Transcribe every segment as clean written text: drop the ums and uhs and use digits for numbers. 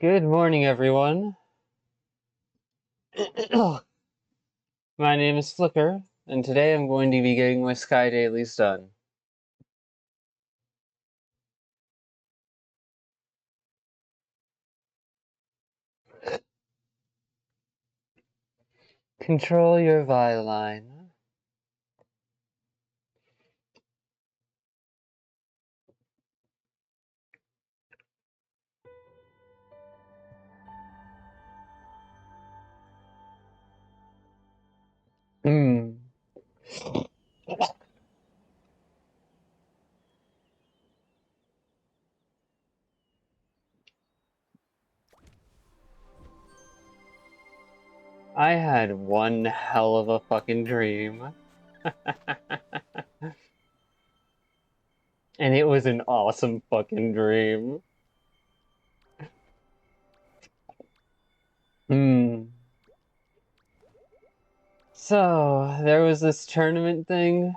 Good morning, everyone. My name is Flicker, and today I'm going to be getting my Sky Dailies done. Control your Viline. I had one hell of a fucking dream. And it was an awesome fucking dream. So, there was this tournament thing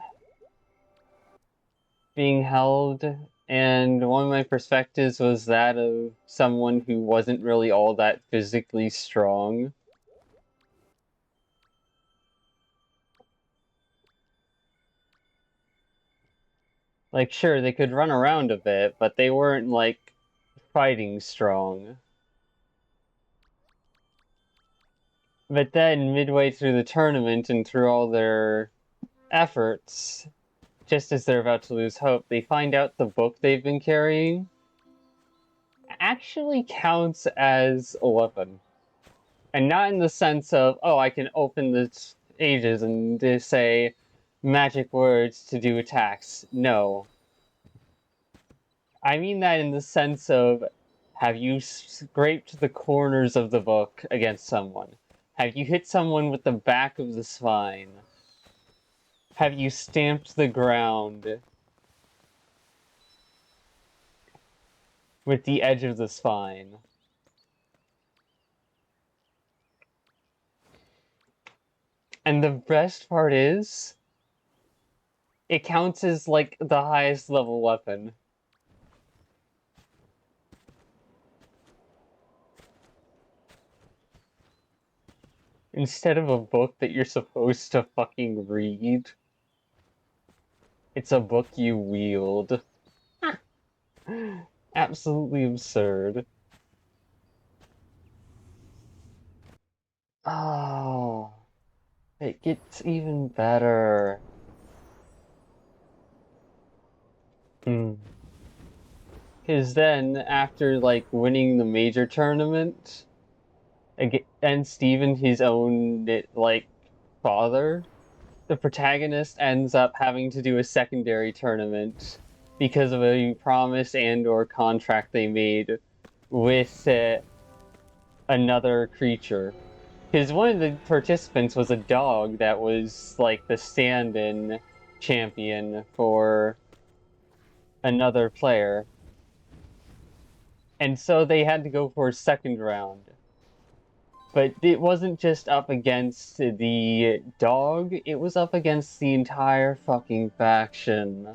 being held, and one of my perspectives was that of someone who wasn't really all that physically strong. Like, sure, they could run around a bit, but they weren't, like, fighting strong. But then, midway through the tournament and through all their efforts, just as they're about to lose hope, they find out the book they've been carrying actually counts as a weapon. And not in the sense of, oh, I can open the pages and just say magic words to do attacks. No. I mean that in the sense of, have you scraped the corners of the book against someone? Have you hit someone with the back of the spine? Have you stamped the ground with the edge of the spine? And the best part is, it counts as, like, the highest level weapon. Instead of a book that you're supposed to fucking read, it's a book you wield. Absolutely absurd. Oh, it gets even better. Because then, after, like, winning the major tournament, and Steven, his own, like, father, the protagonist ends up having to do a secondary tournament because of a promise and or contract they made with another creature. Because one of the participants was a dog that was, like, the stand-in champion for another player. And so they had to go for a second round. But it wasn't just up against the dog, it was up against the entire fucking faction.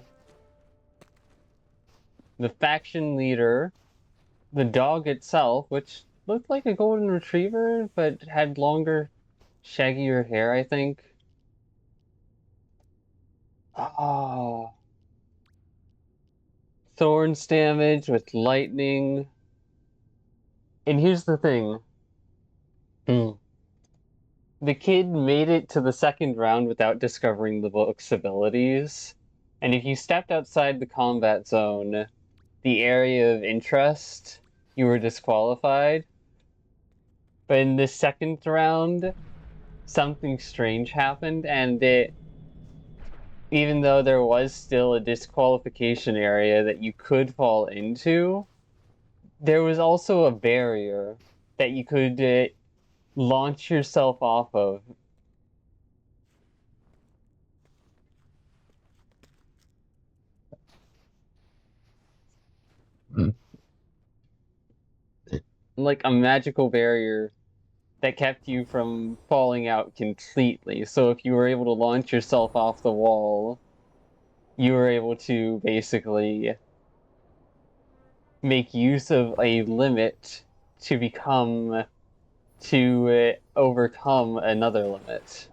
The faction leader, the dog itself, which looked like a golden retriever, but had longer, shaggier hair, I think. Oh. Thorns damage with lightning. And here's the thing. The kid made it to the second round without discovering the book's abilities. And if you stepped outside the combat zone, the area of interest, you were disqualified. But in the second round, something strange happened, and even though there was still a disqualification area that you could fall into, there was also a barrier that you could launch yourself off of. Like a magical barrier that kept you from falling out completely. So if you were able to launch yourself off the wall, you were able to basically make use of a limit to overcome another limit.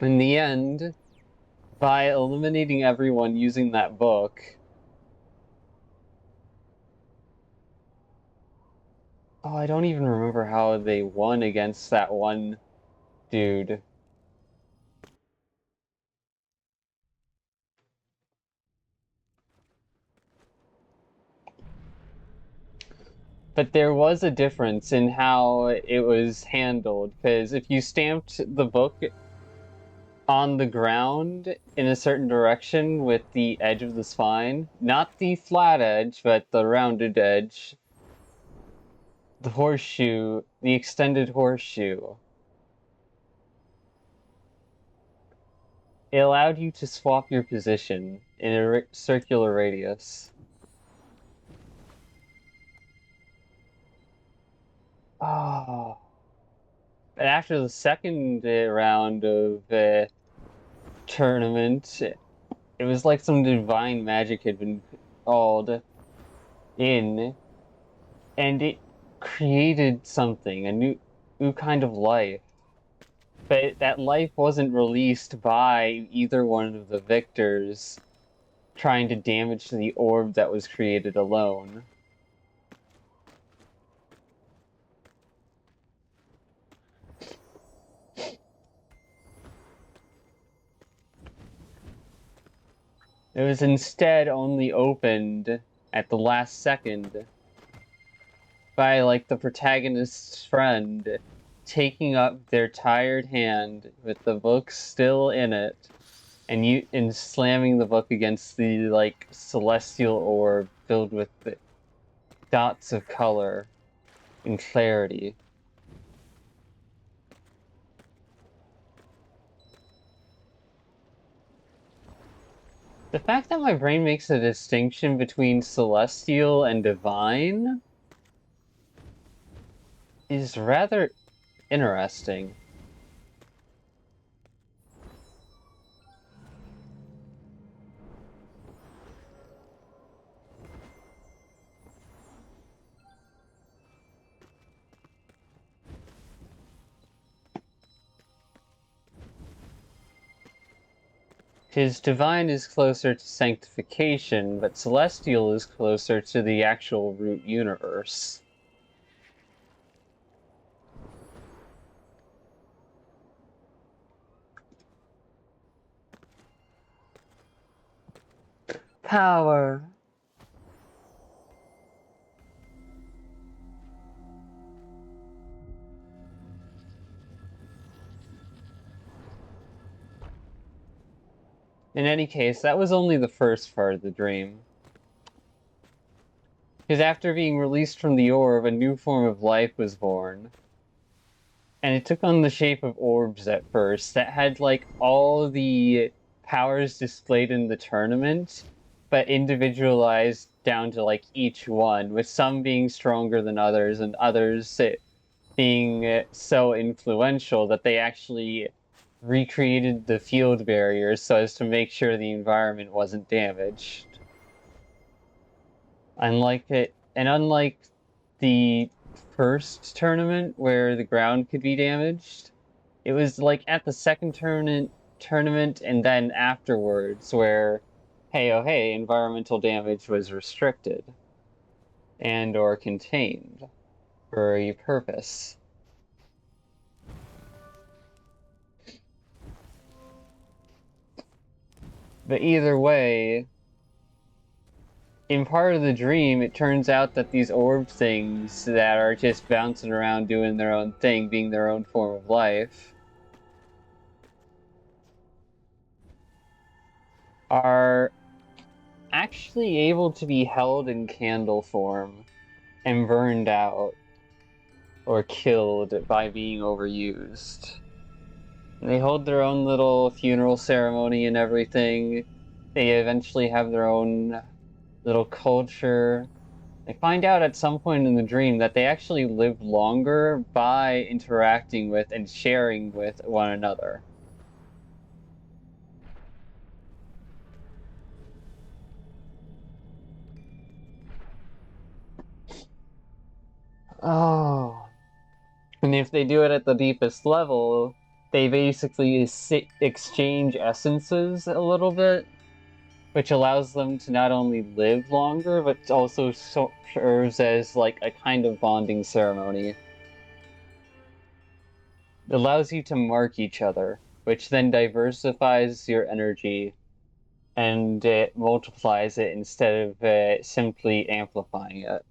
In the end, by eliminating everyone using that book, oh, I don't even remember how they won against that one dude. But there was a difference in how it was handled, because if you stamped the book on the ground in a certain direction with the edge of the spine, not the flat edge, but the rounded edge, the horseshoe, the extended horseshoe, it allowed you to swap your position in a circular radius. Oh. And after the second round of tournament, it was like some divine magic had been called in, and it created something, a new kind of life. But that life wasn't released by either one of the victors trying to damage the orb that was created alone. It was instead only opened at the last second by, like, the protagonist's friend taking up their tired hand with the book still in it and slamming the book against the, like, celestial orb filled with the dots of color and clarity. The fact that my brain makes a distinction between celestial and divine is rather interesting. His divine is closer to sanctification, but celestial is closer to the actual root universe. Power. In any case, that was only the first part of the dream. Because after being released from the orb, a new form of life was born. And it took on the shape of orbs at first that had, like, all the powers displayed in the tournament, but individualized down to, like, each one, with some being stronger than others and others being so influential that they actually recreated the field barriers so as to make sure the environment wasn't damaged. Unlike the first tournament where the ground could be damaged, it was like at the second tournament and then afterwards where, hey, oh hey, environmental damage was restricted and or contained for a purpose. But either way, in part of the dream, it turns out that these orb things that are just bouncing around doing their own thing, being their own form of life, are actually able to be held in candle form and burned out or killed by being overused. And they hold their own little funeral ceremony and everything. They eventually have their own little culture. They find out at some point in the dream that they actually live longer by interacting with and sharing with one another. Oh. And if they do it at the deepest level, they basically exchange essences a little bit, which allows them to not only live longer, but also serves as like a kind of bonding ceremony. It allows you to mark each other, which then diversifies your energy and it multiplies it instead of simply amplifying it.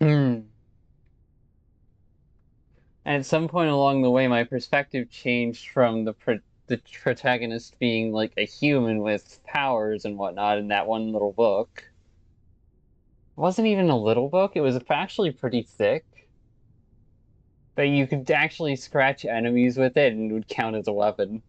Mm. And at some point along the way, my perspective changed from the protagonist being like a human with powers and whatnot in that one little book. It wasn't even a little book, it was actually pretty thick. But you could actually scratch enemies with it and it would count as a weapon.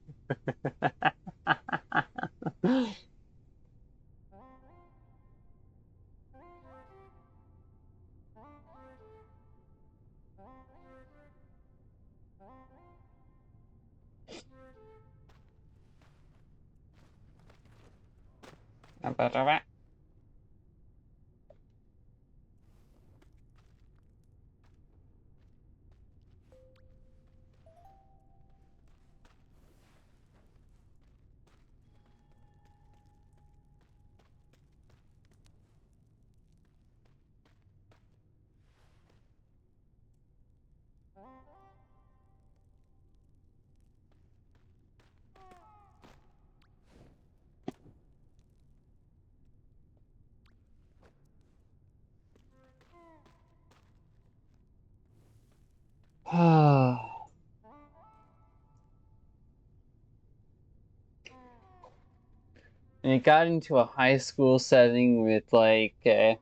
And it got into a high school setting with like the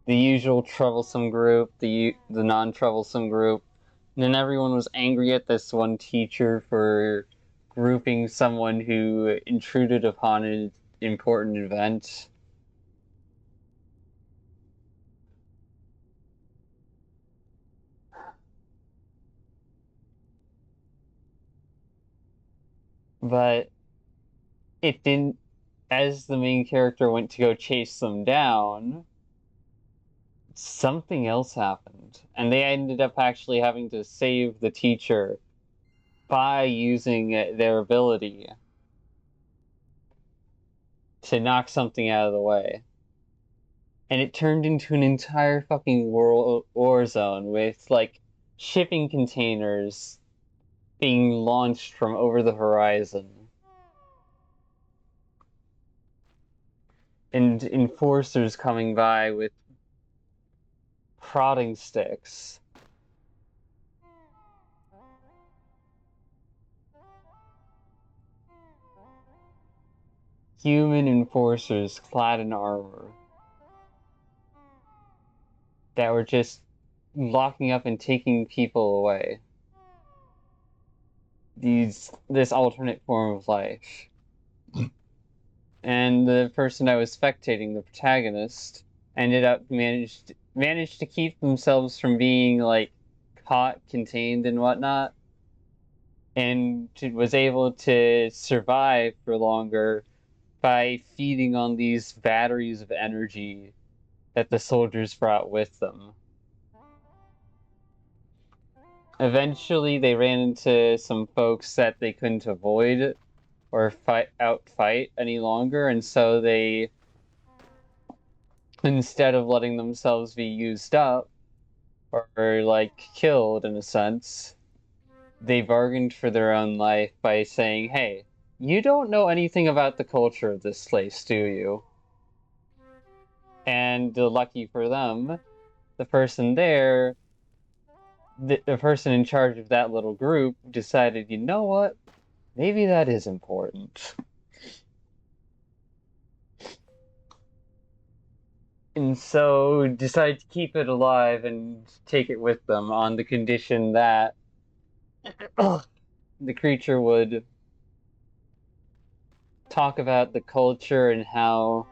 usual troublesome group, the non-troublesome group, and then everyone was angry at this one teacher for grouping someone who intruded upon an important event. But it didn't, as the main character went to go chase them down, something else happened. And they ended up actually having to save the teacher by using their ability to knock something out of the way. And it turned into an entire fucking war zone with like shipping containers being launched from over the horizon and enforcers coming by with prodding sticks. Human enforcers clad in armor that were just locking up and taking people away. This alternate form of life. And the person I was spectating, the protagonist, ended up managed to keep themselves from being like caught, contained, and whatnot, and was able to survive for longer by feeding on these batteries of energy that the soldiers brought with them. Eventually, they ran into some folks that they couldn't avoid or outfight any longer, and so they, instead of letting themselves be used up or like killed in a sense, they bargained for their own life by saying, "Hey, you don't know anything about the culture of this place, do you?" And lucky for them, the person there, the person in charge of that little group, decided, you know what? Maybe that is important. And so decided to keep it alive and take it with them on the condition that the creature would talk about the culture and how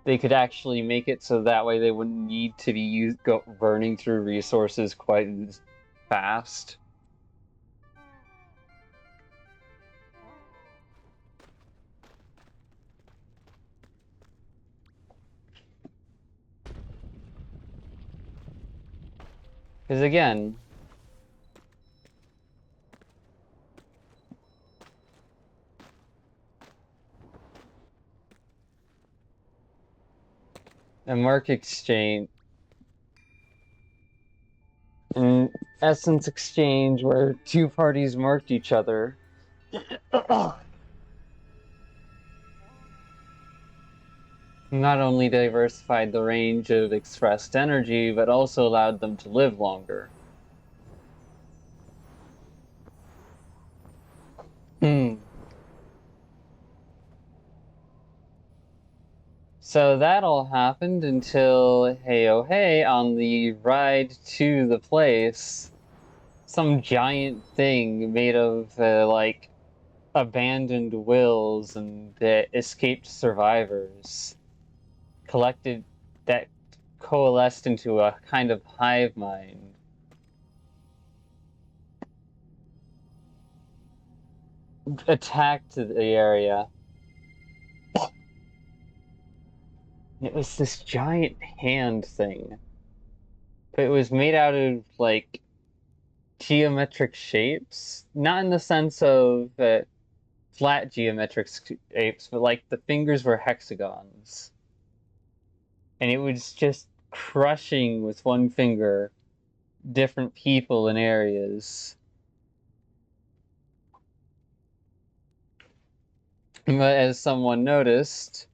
they could actually make it so that way they wouldn't need to be burning through resources quite as fast. Because again, a mark exchange, an essence exchange where two parties marked each other. Not only diversified the range of expressed energy, but also allowed them to live longer. So that all happened until, hey oh hey, on the ride to the place, some giant thing made of, like, abandoned wills and escaped survivors collected that coalesced into a kind of hive mind. Attacked the area. It was this giant hand thing, but it was made out of like geometric shapes, not in the sense of flat geometric shapes, but like the fingers were hexagons. And it was just crushing with one finger different people in areas. But as someone noticed,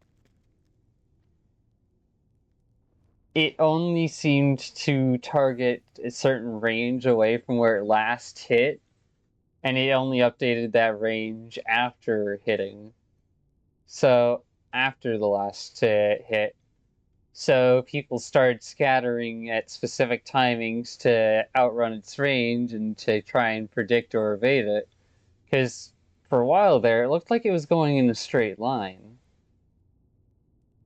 it only seemed to target a certain range away from where it last hit, and it only updated that range after hitting. So, after the last hit. So people started scattering at specific timings to outrun its range and to try and predict or evade it. Because for a while there, it looked like it was going in a straight line.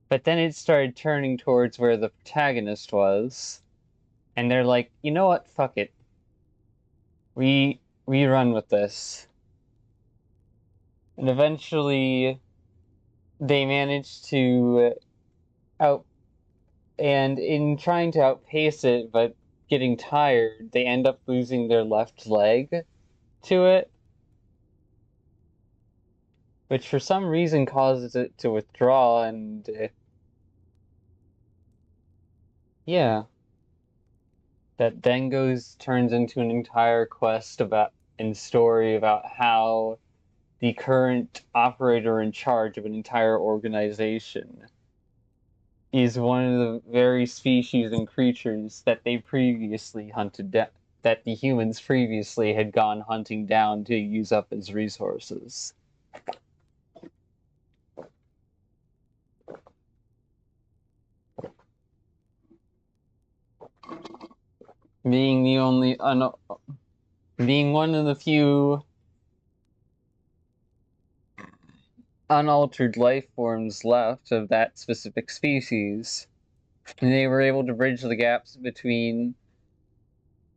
But then it started turning towards where the protagonist was, and they're like, you know what, fuck it. We run with this. And eventually they managed to out and in trying to outpace it but getting tired, they end up losing their left leg to it, which for some reason causes it to withdraw and yeah, that then turns into an entire quest about and story about how the current operator in charge of an entire organization is one of the very species and creatures that they previously hunted down, that the humans previously had gone hunting down to use up as resources. Being the only being one of the few unaltered life forms left of that specific species, they were able to bridge the gaps between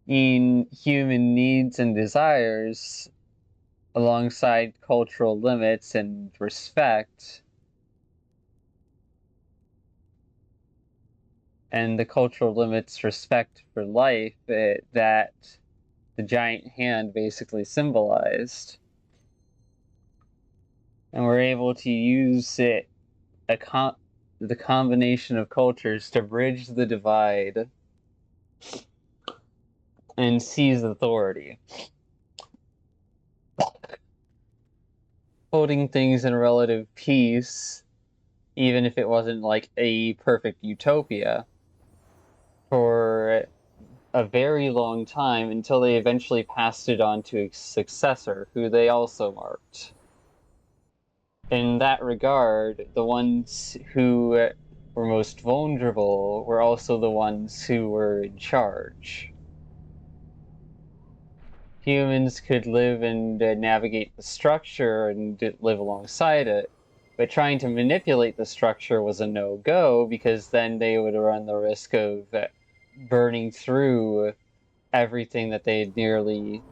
human needs and desires alongside cultural limits and respect. And the cultural limits respect for life that the giant hand basically symbolized. And we're able to use it, the combination of cultures to bridge the divide and seize authority. Holding things in relative peace, even if it wasn't like a perfect utopia, for a very long time until they eventually passed it on to a successor, who they also marked. In that regard, the ones who were most vulnerable were also the ones who were in charge. Humans could live and navigate the structure and live alongside it, but trying to manipulate the structure was a no-go, because then they would run the risk of burning through everything that they had nearly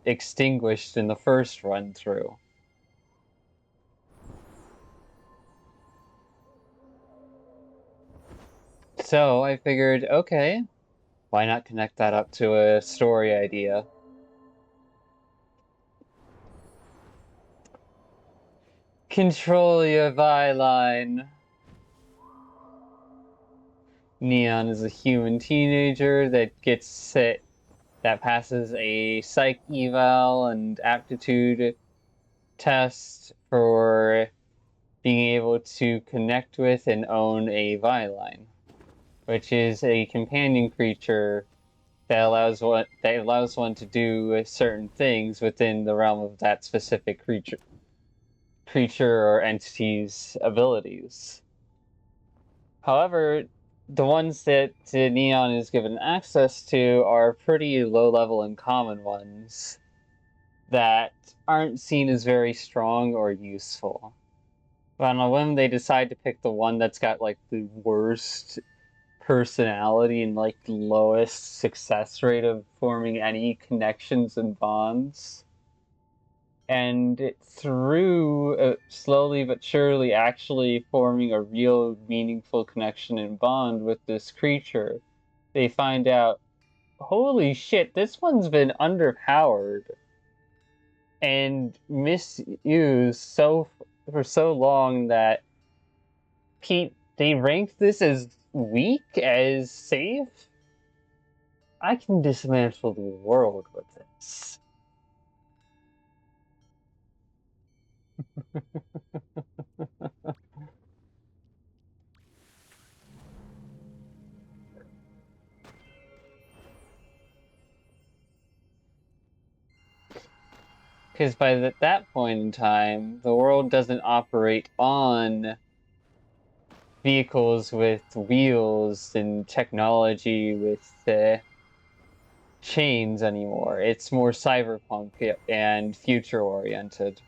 extinguished in the first run through. So I figured, okay, why not connect that up to a story idea? Control your byline. Neon is a human teenager that passes a psych eval and aptitude test for being able to connect with and own a byline, which is a companion creature that allows one to do certain things within the realm of that specific creature or entity's abilities. However, the ones that Neon is given access to are pretty low level and common ones that aren't seen as very strong or useful. But on a whim, they decide to pick the one that's got like the worst personality and like lowest success rate of forming any connections and bonds. And through slowly but surely actually forming a real meaningful connection and bond with this creature, they find out, holy shit, this one's been underpowered and misused for so long that they ranked this as weak, as safe. I can dismantle the world with this. Because by that point in time, the world doesn't operate on vehicles with wheels and technology with chains anymore. It's more cyberpunk and future oriented.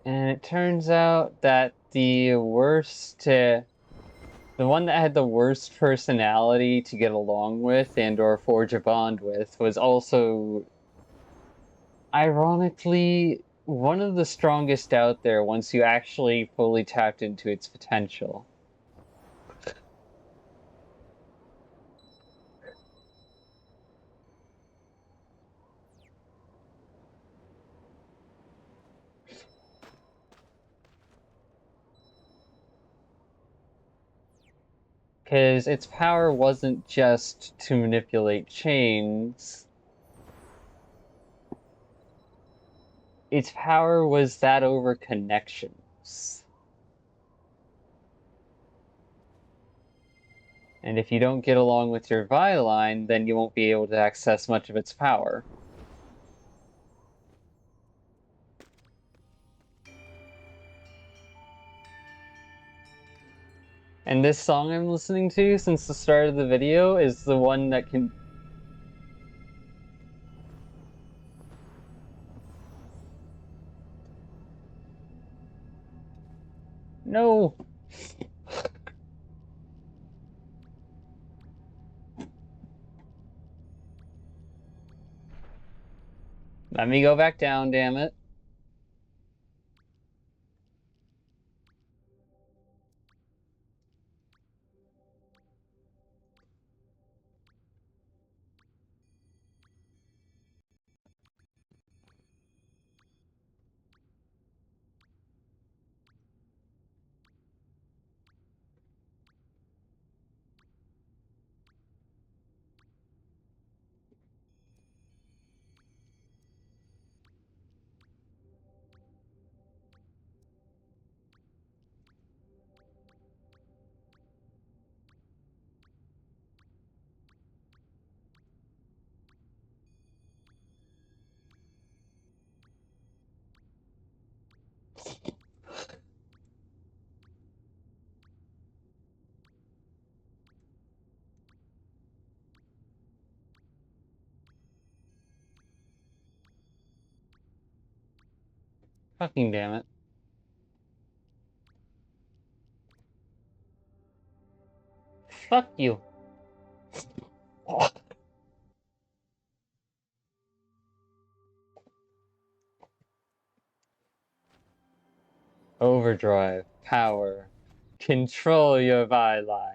And it turns out that the one that had the worst personality to get along with and or forge a bond with was also, ironically, one of the strongest out there once you actually fully tapped into its potential. Because its power wasn't just to manipulate chains, its power was that over connections. And if you don't get along with your Viline, then you won't be able to access much of its power. And this song I'm listening to since the start of the video is the one that can... No! Let me go back down, damn it. Fucking damn it. Fuck you. Overdrive. Power. Control your byline.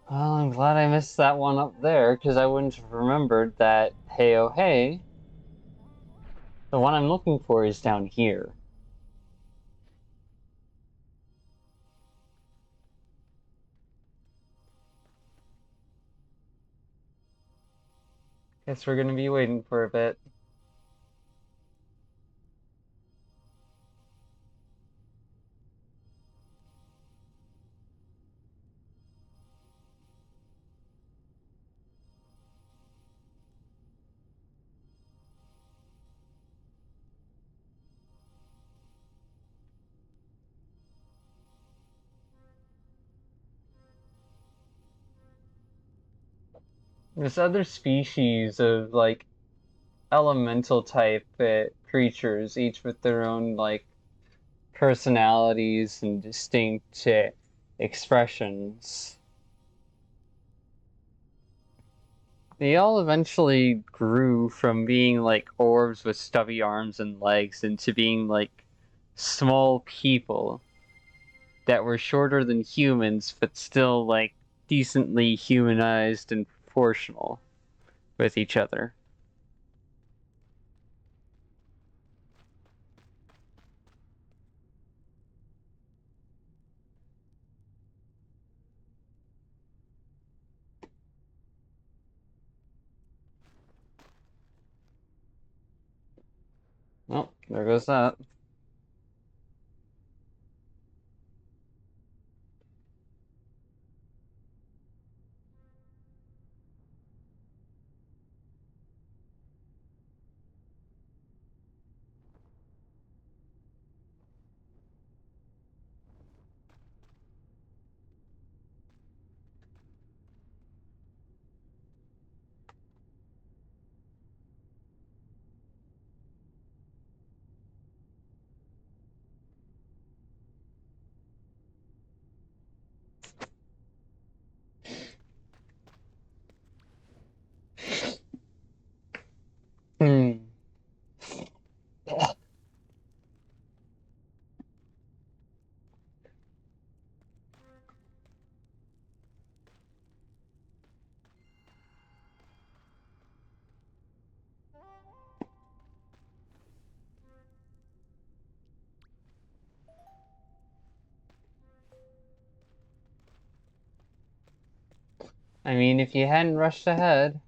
Well, I'm glad I missed that one up there, because I wouldn't have remembered that, hey oh hey, the one I'm looking for is down here. Guess we're gonna be waiting for a bit. This other species of, like, elemental type creatures, each with their own, like, personalities and distinct expressions. They all eventually grew from being like orbs with stubby arms and legs into being like small people that were shorter than humans but still like decently humanized and proportional with each other. Well, there goes that. Hmm. I mean, if you hadn't rushed ahead.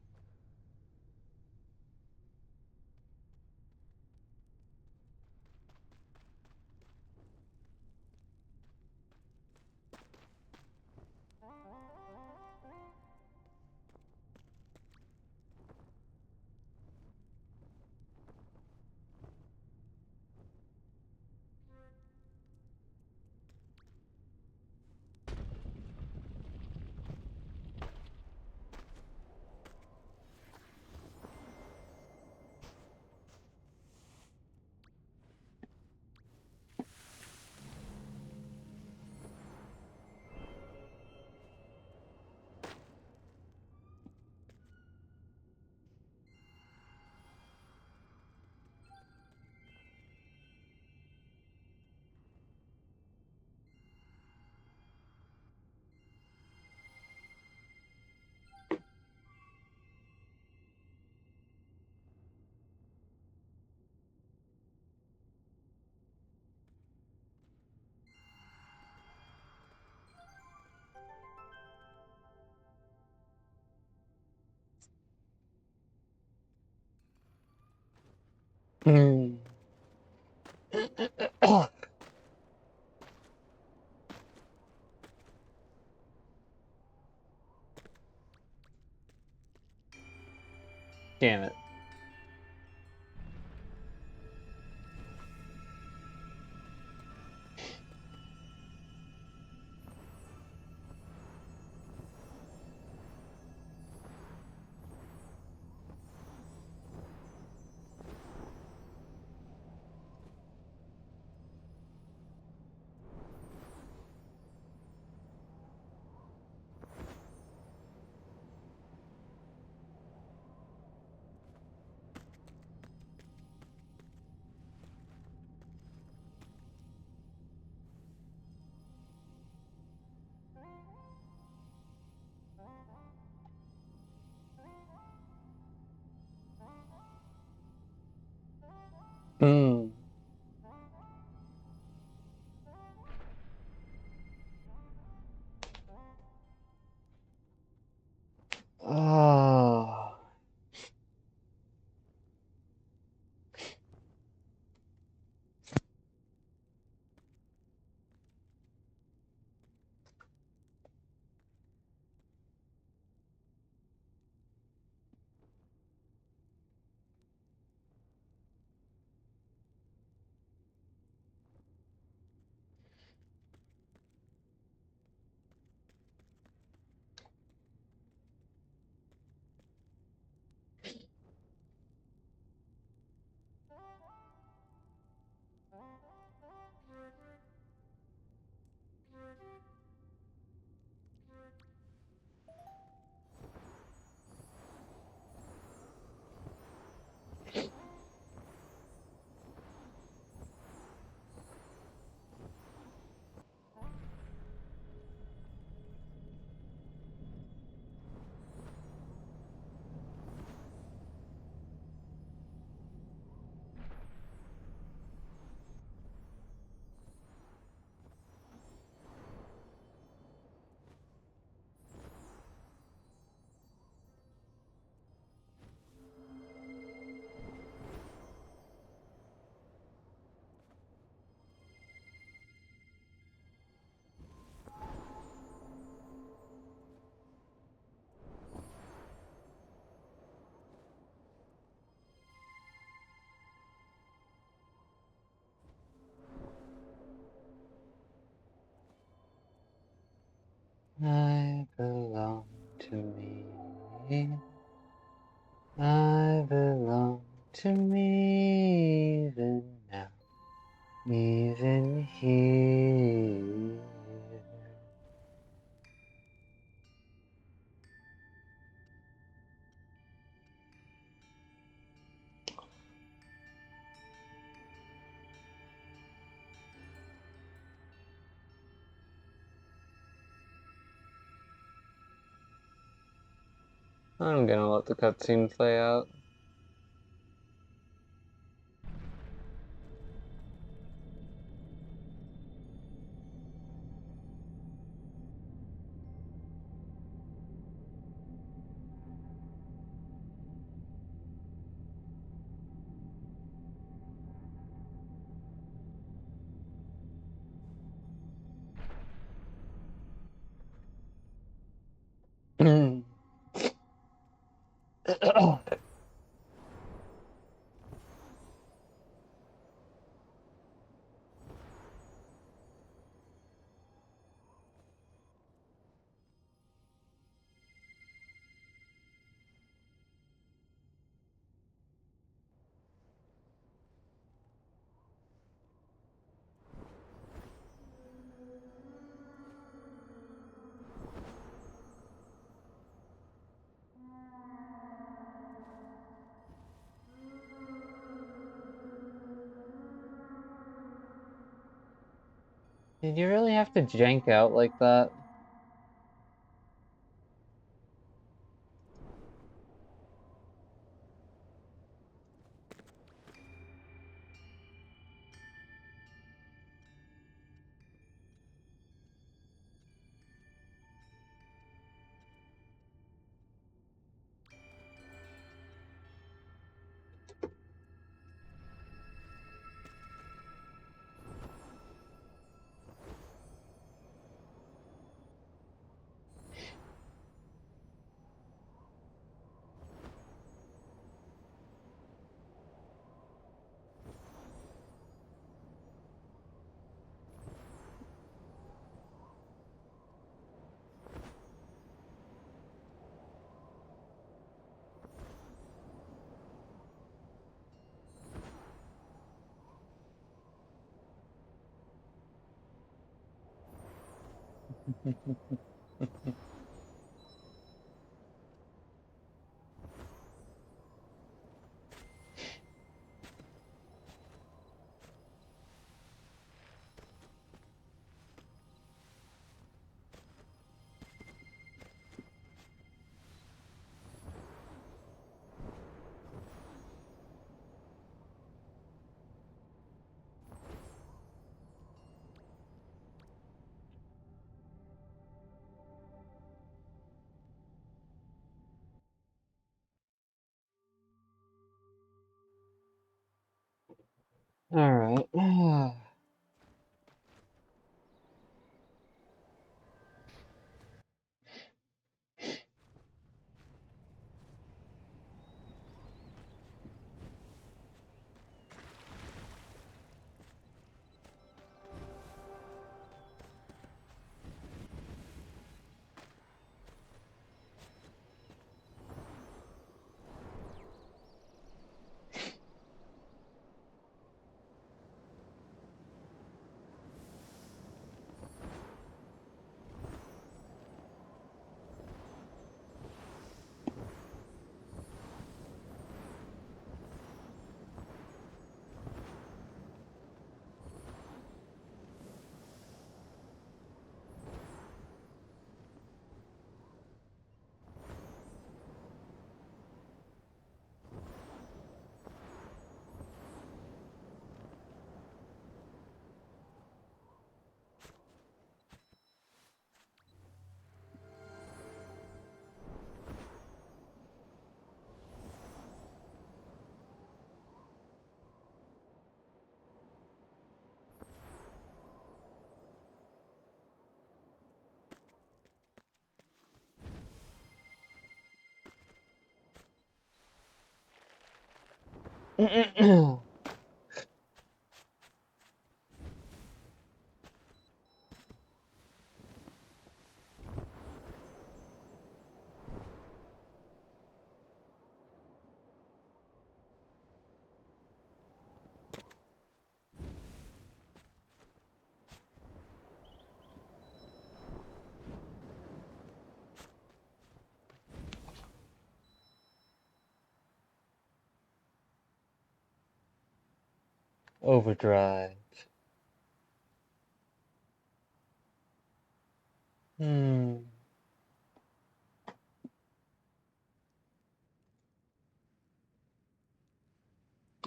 Hmm. Damn it. I belong to me even now, even here. I'm gonna let the cutscene play out. Did you really have to jank out like that? Alright. Overdrive. Hmm.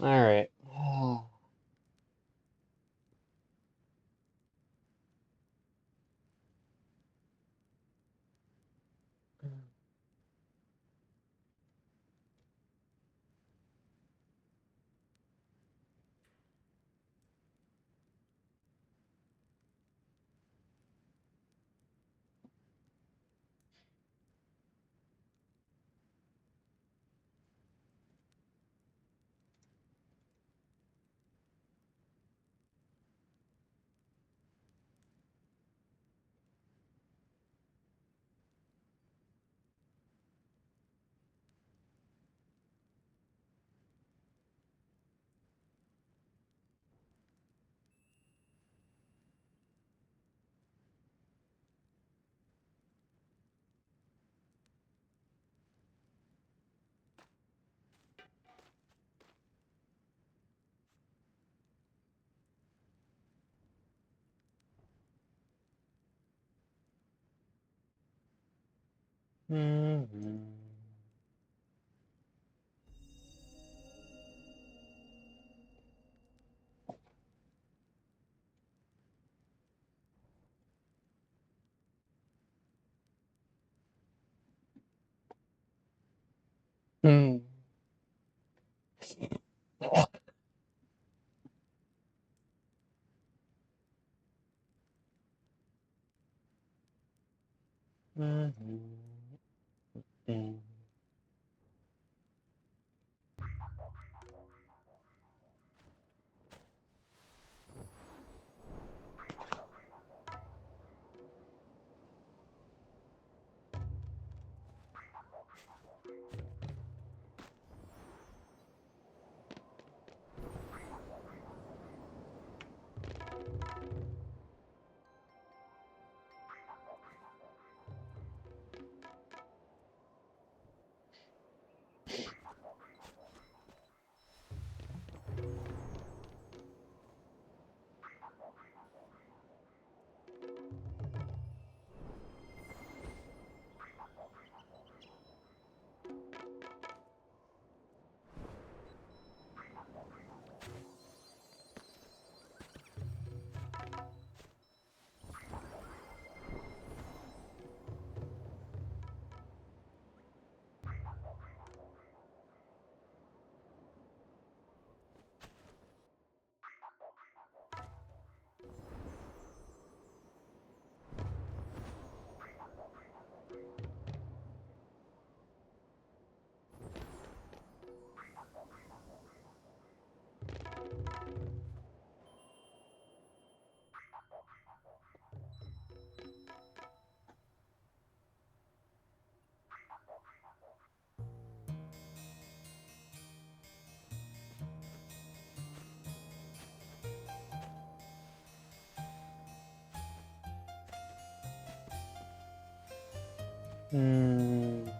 All right. Mm-hmm. Mm. Mhm. Mm. Mm.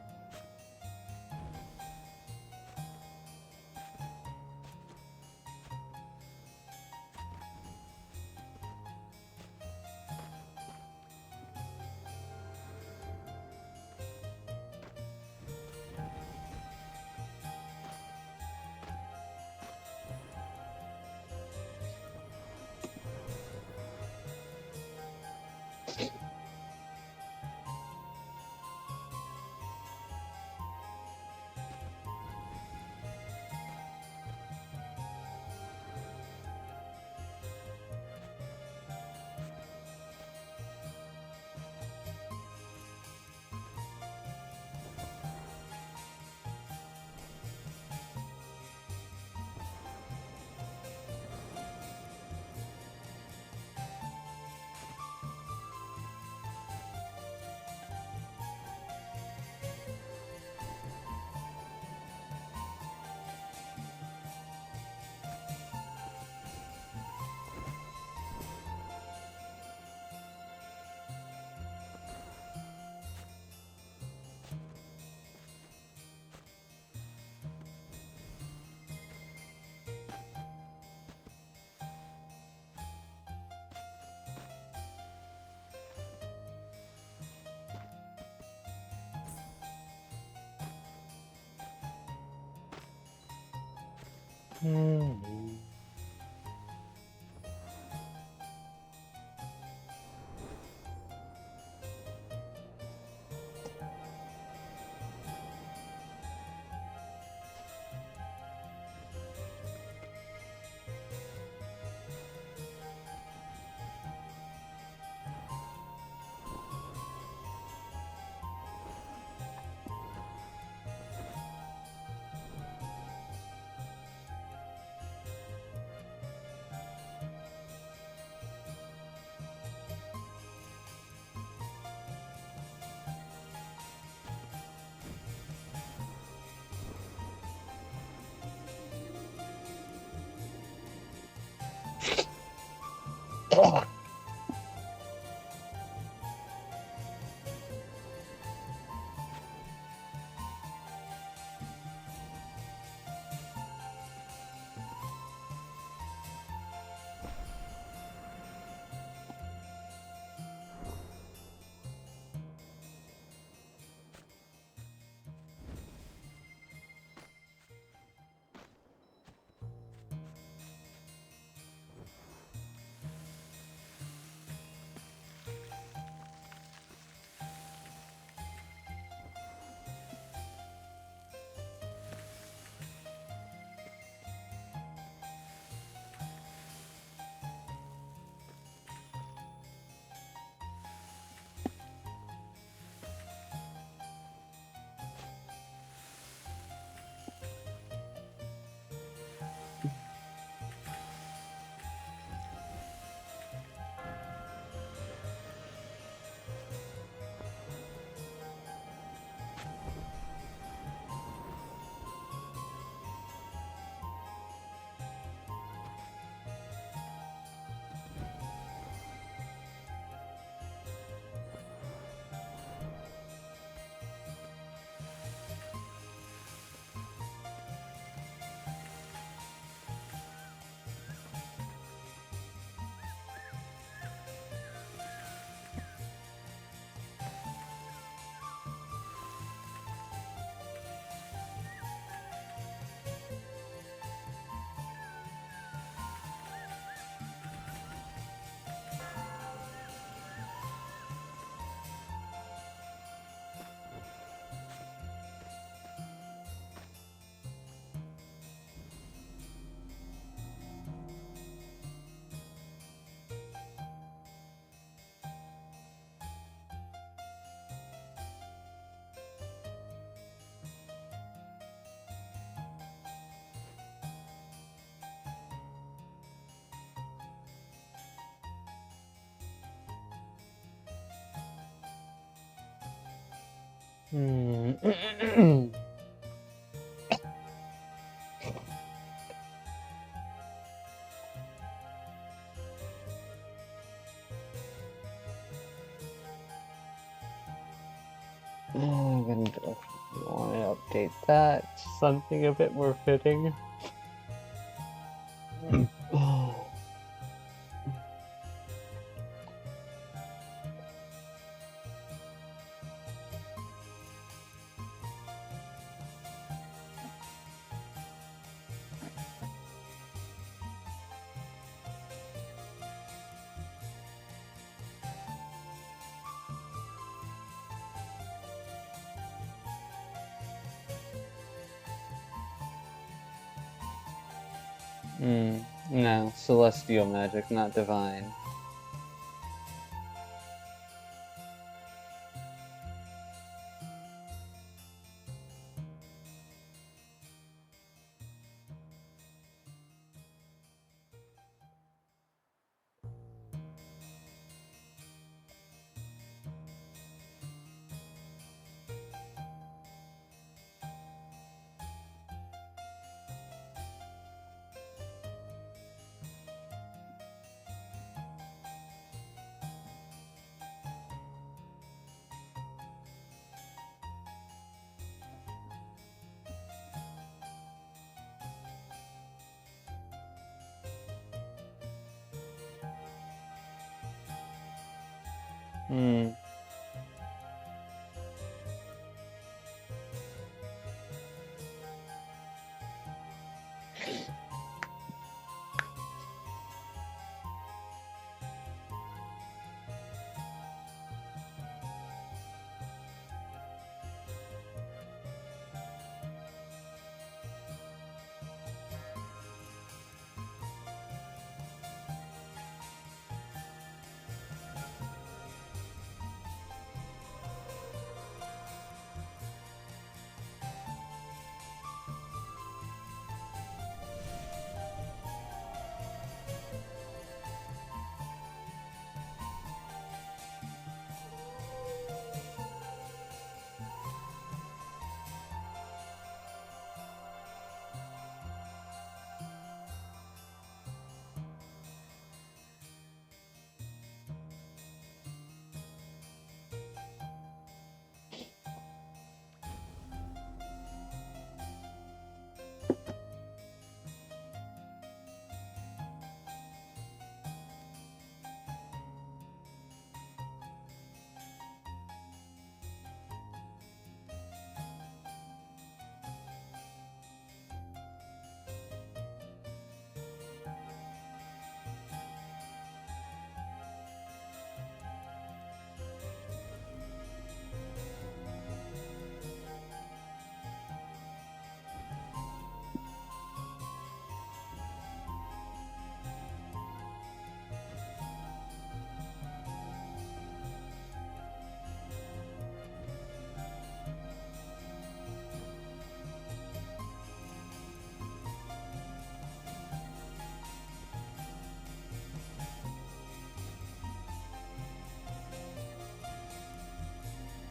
Hmm. Hmm. I'm gonna want to update that to something a bit more fitting. No, celestial magic, not divine. Hmm.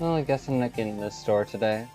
Well, I guess I'm not getting to the store today.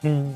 Hmm.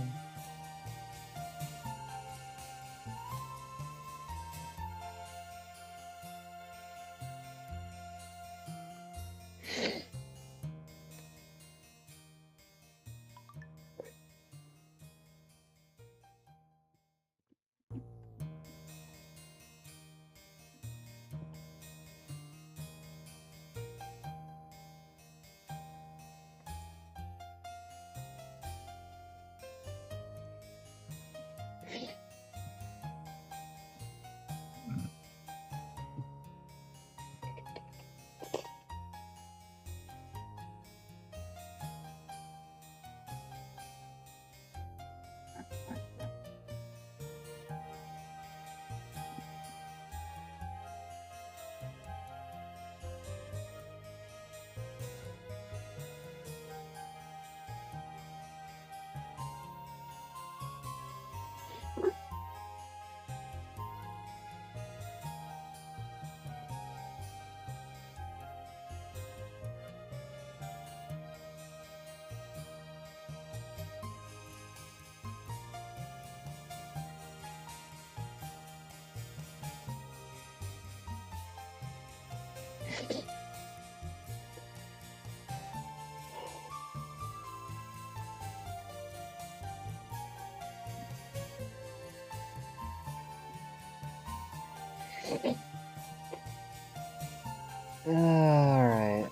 Alright.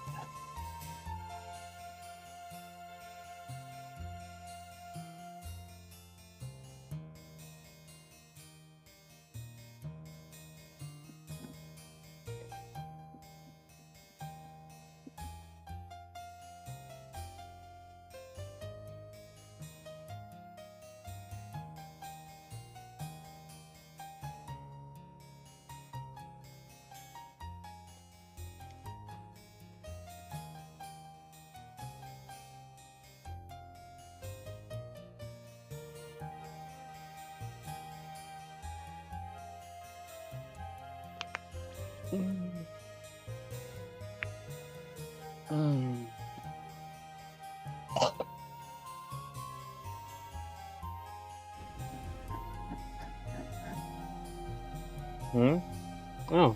Hmm? Oh.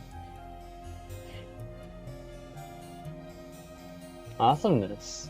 Awesomeness.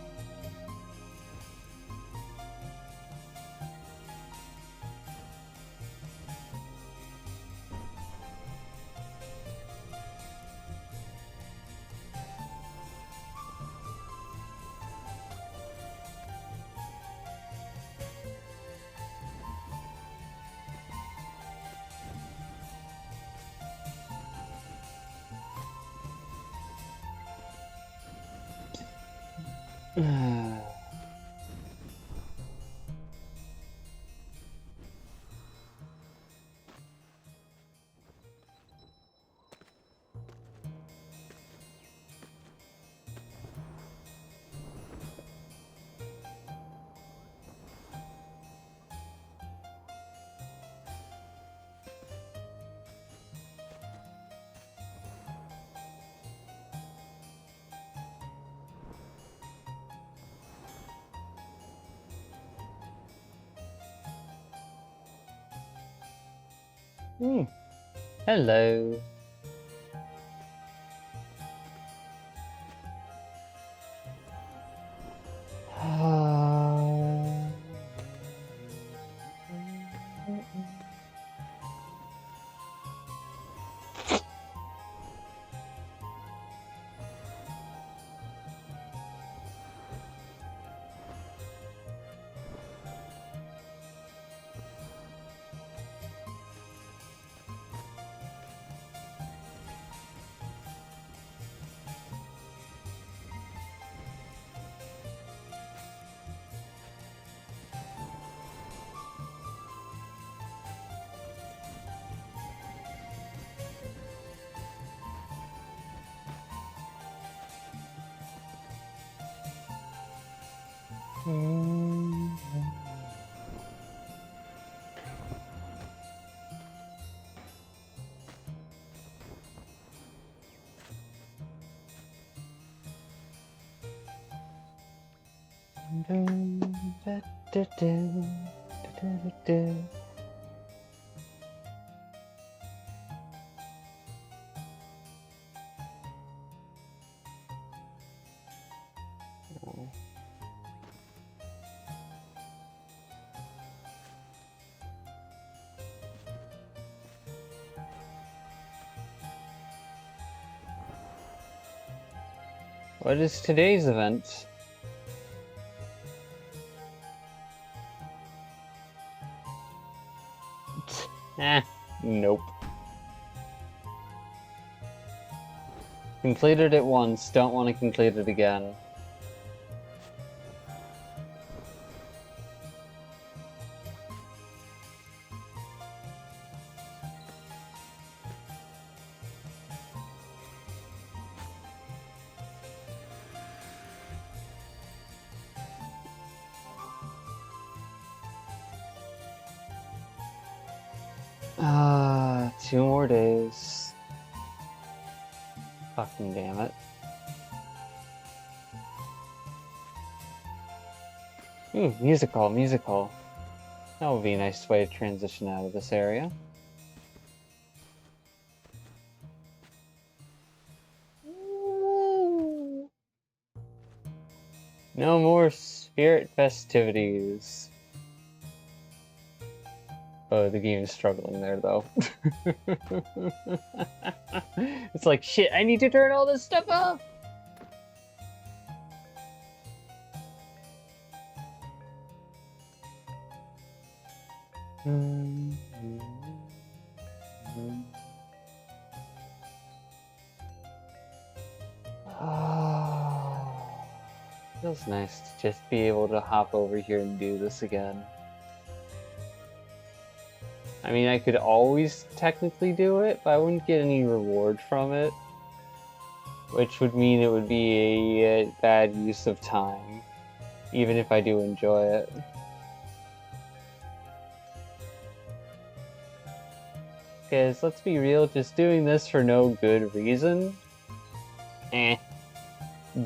Hello. What is today's event? Nope. Completed it once, don't want to complete it again. Two more days. Fucking damn it. Music hall, music hall. That would be a nice way to transition out of this area. No more spirit festivities. Oh, the game is struggling there, though. It's like, shit, I need to turn all this stuff off! Feels nice to just be able to hop over here and do this again. I mean, I could always technically do it, but I wouldn't get any reward from it. Which would mean it would be a bad use of time, even if I do enjoy it. Because let's be real, just doing this for no good reason,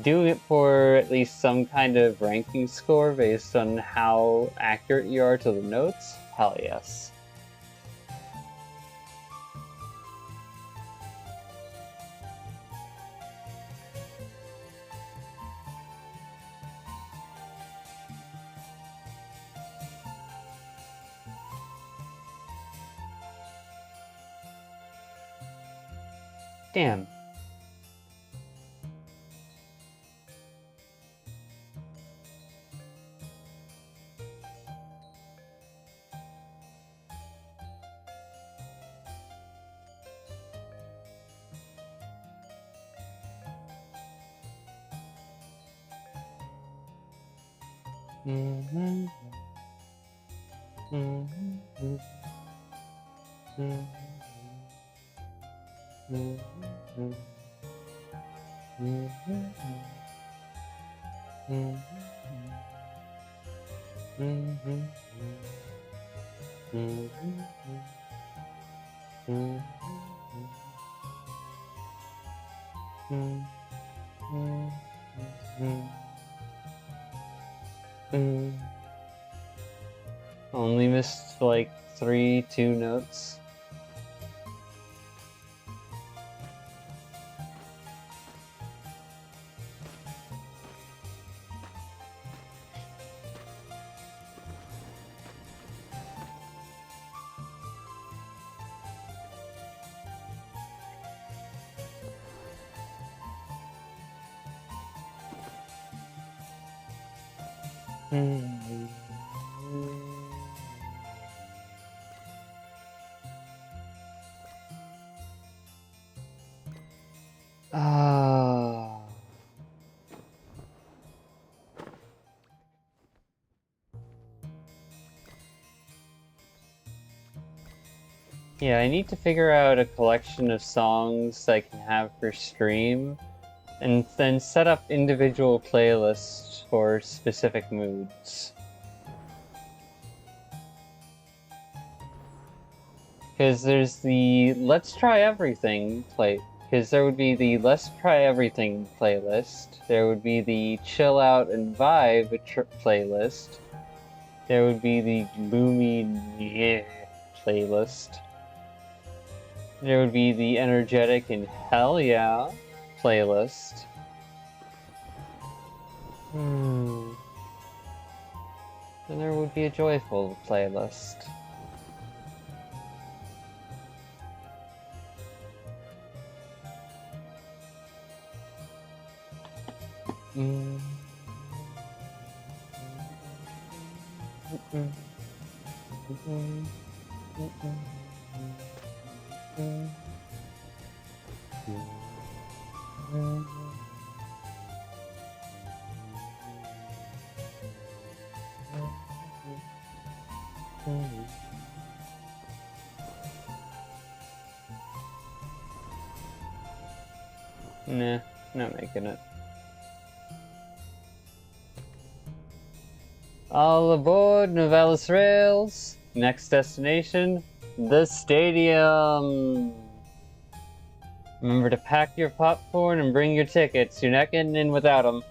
doing it for at least some kind of ranking score based on how accurate you are to the notes, hell yes. Damn. Only missed like 2 notes. Yeah, I need to figure out a collection of songs I can have for stream, and then set up individual playlists for specific moods. Because there's the Let's Try Everything because there would be the Let's Try Everything playlist, there would be the Chill Out and Vibe playlist, there would be the Gloomy playlist, there would be the Energetic and Hell Yeah playlist. And there would be a Joyful playlist. Nah, not making it. All aboard Novellis Rails. Next destination, the stadium. Remember to pack your popcorn and bring your tickets. You're not getting in without them.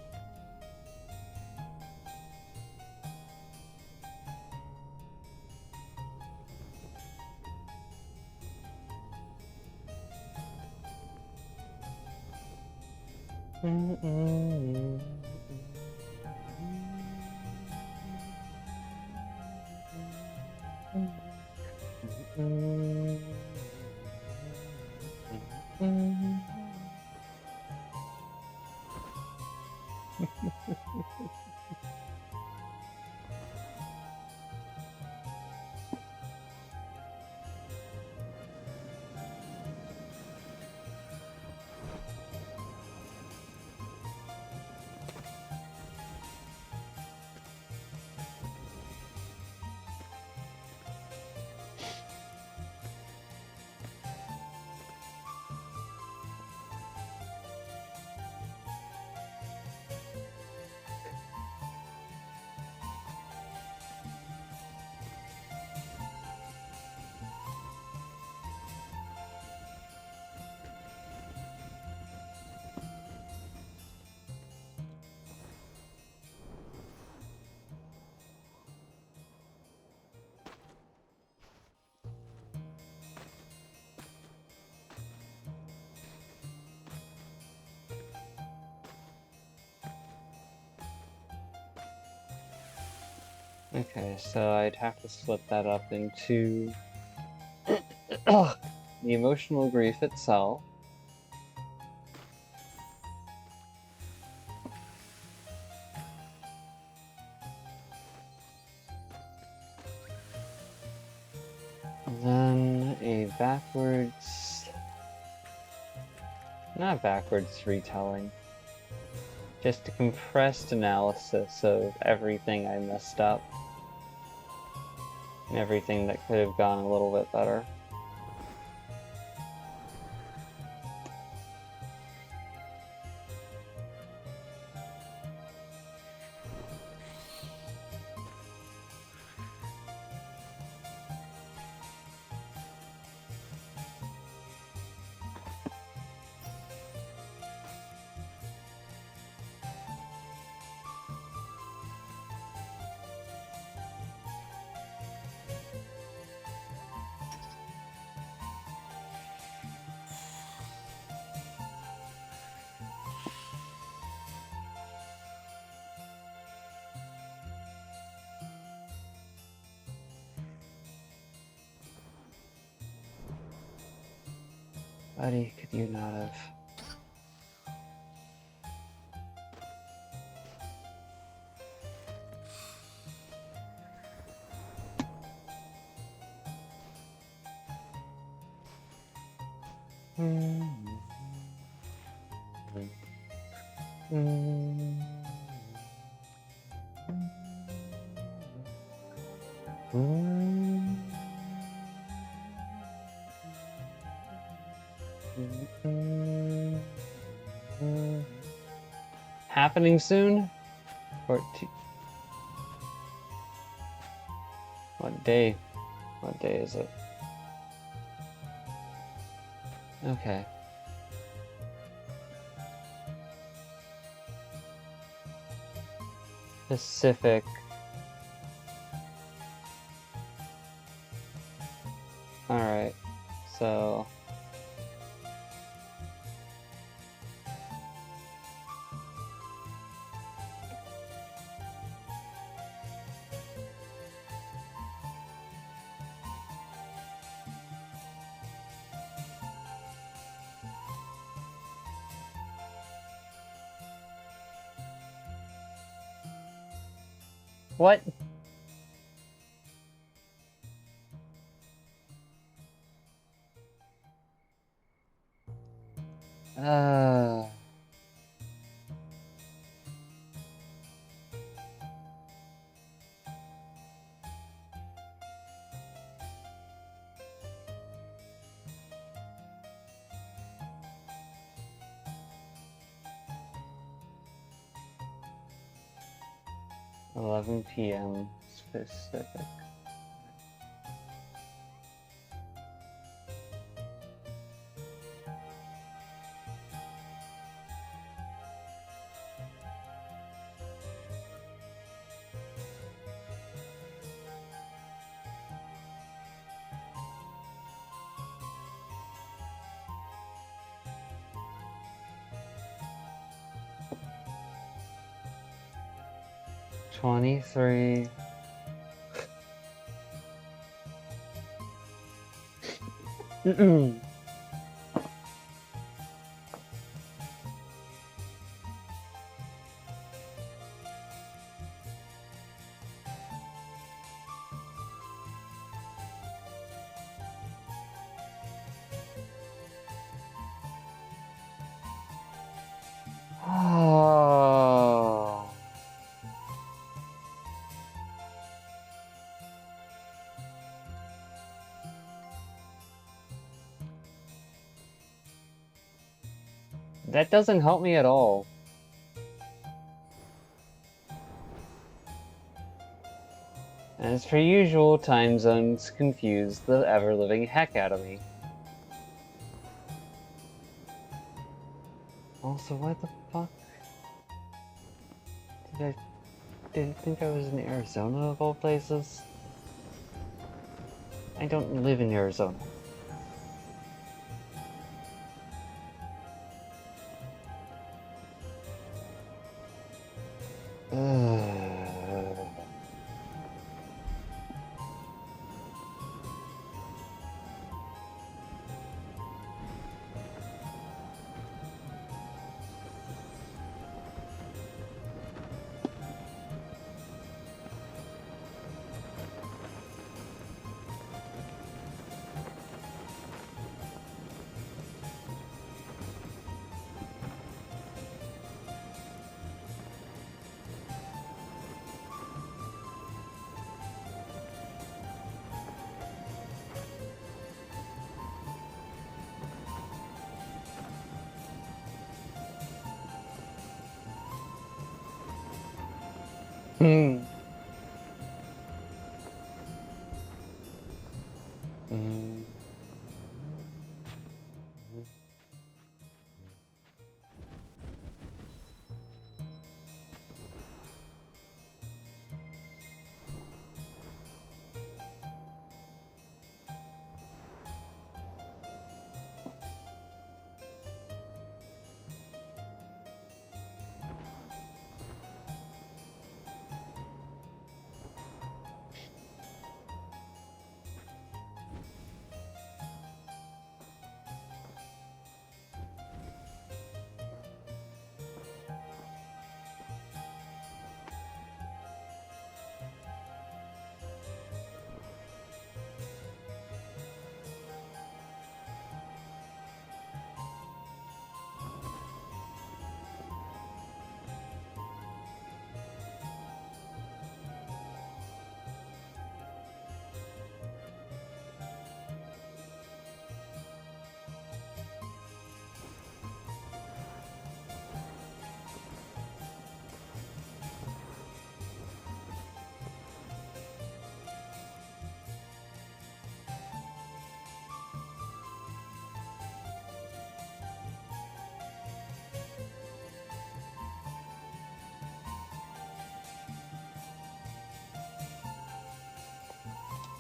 Okay, so I'd have to split that up into the emotional grief itself. And then a not backwards retelling, just a compressed analysis of everything I messed up and everything that could have gone a little bit better. Buddy, could you not have... Happening soon? 14. What day? What day is it? Okay. Pacific. Alright, so... What? Uh... 11 p.m. Pacific. $23. Oh. That doesn't help me at all. As per usual, time zones confuse the ever-living heck out of me. Also, why the fuck did I think I was in Arizona of all places? I don't live in Arizona. Hmm. Mm.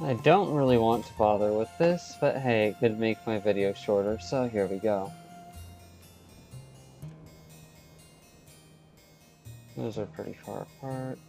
I don't really want to bother with this, but hey, it could make my video shorter, so here we go. Those are pretty far apart.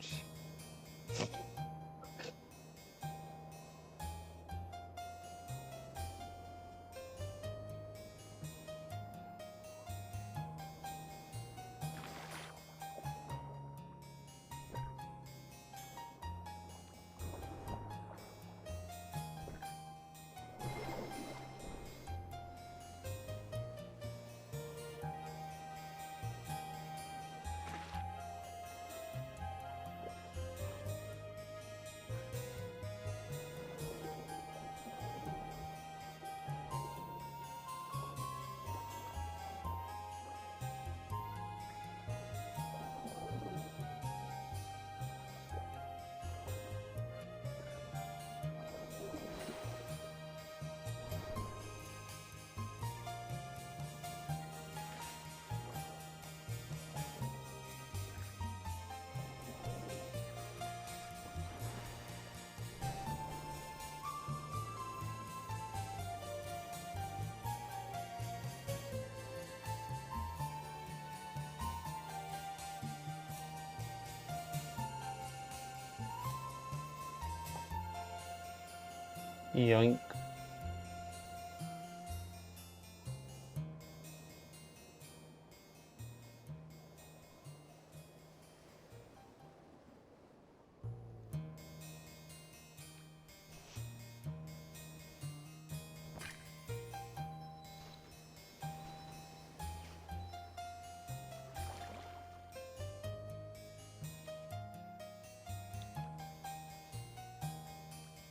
Yoink.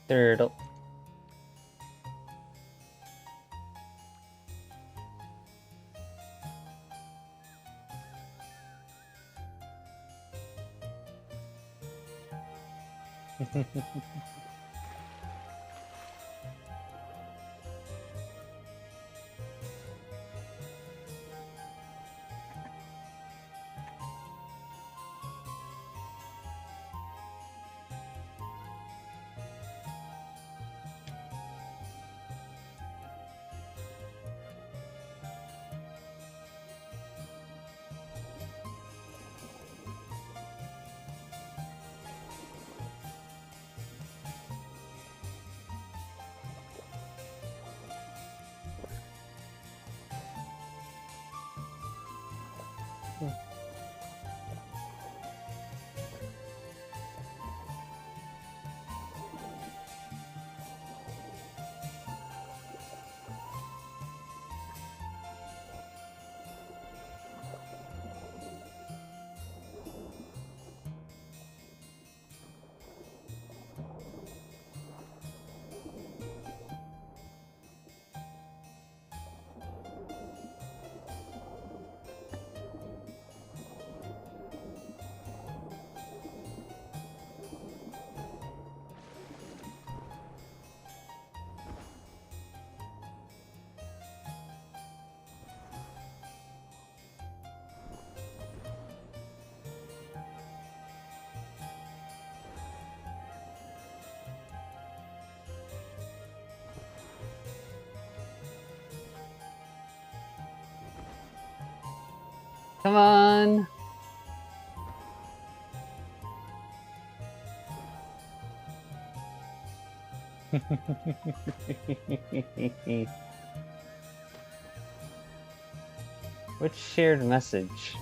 Turtle. Come on! Which shared message?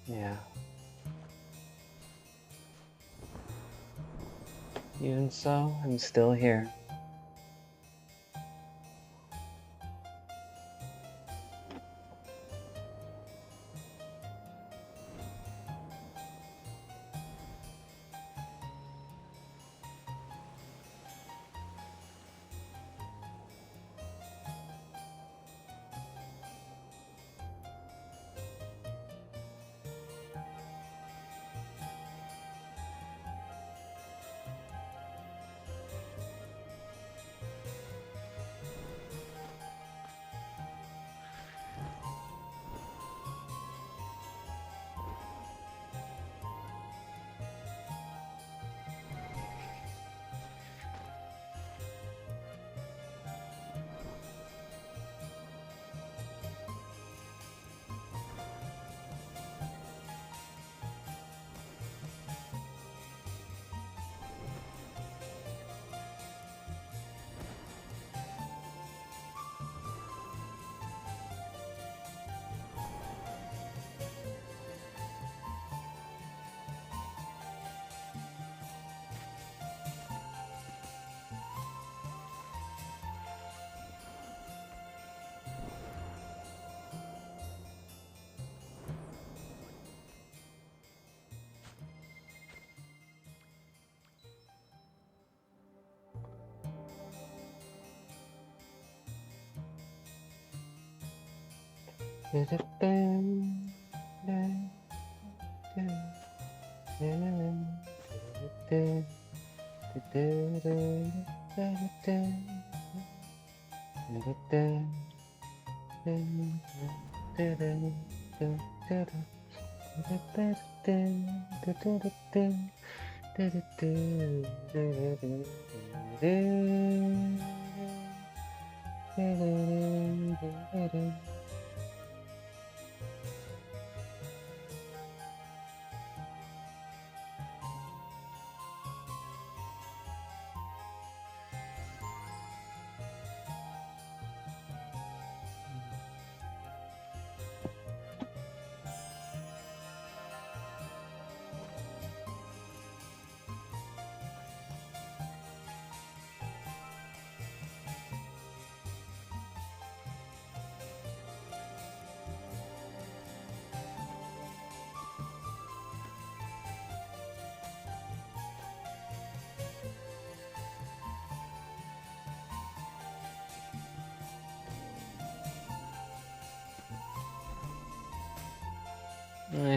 Yeah. Even so, I'm still here.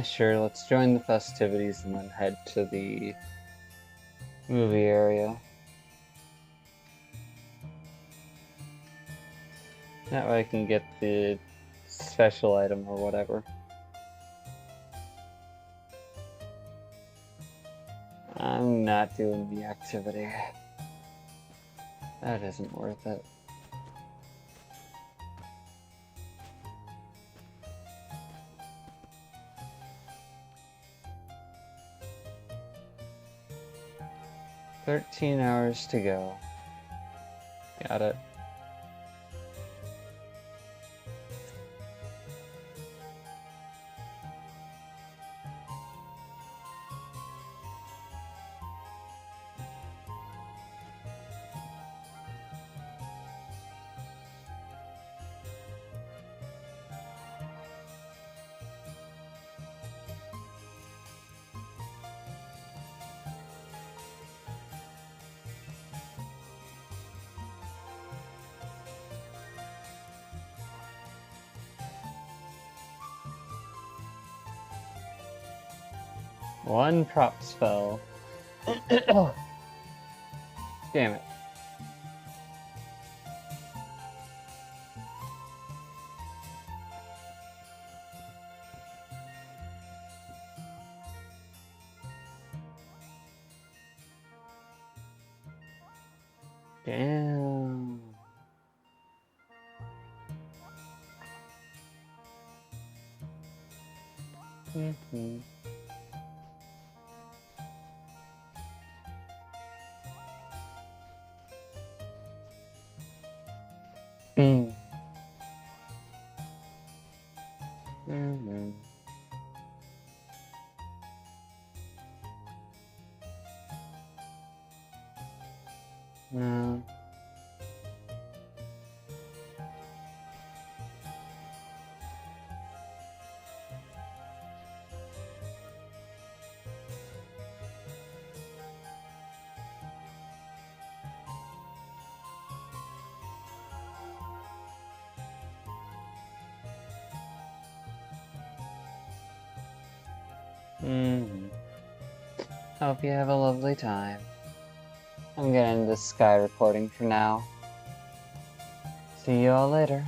Sure, let's join the festivities and then head to the movie area. That way I can get the special item or whatever. I'm not doing the activity. That isn't worth it. "13 hours to go." Got it. One prop spell. Damn it. Damn. Mm-hmm. Mm. Mm-hmm. No. Mm-hmm. Hope you have a lovely time. I'm gonna end this sky recording for now. See you all later.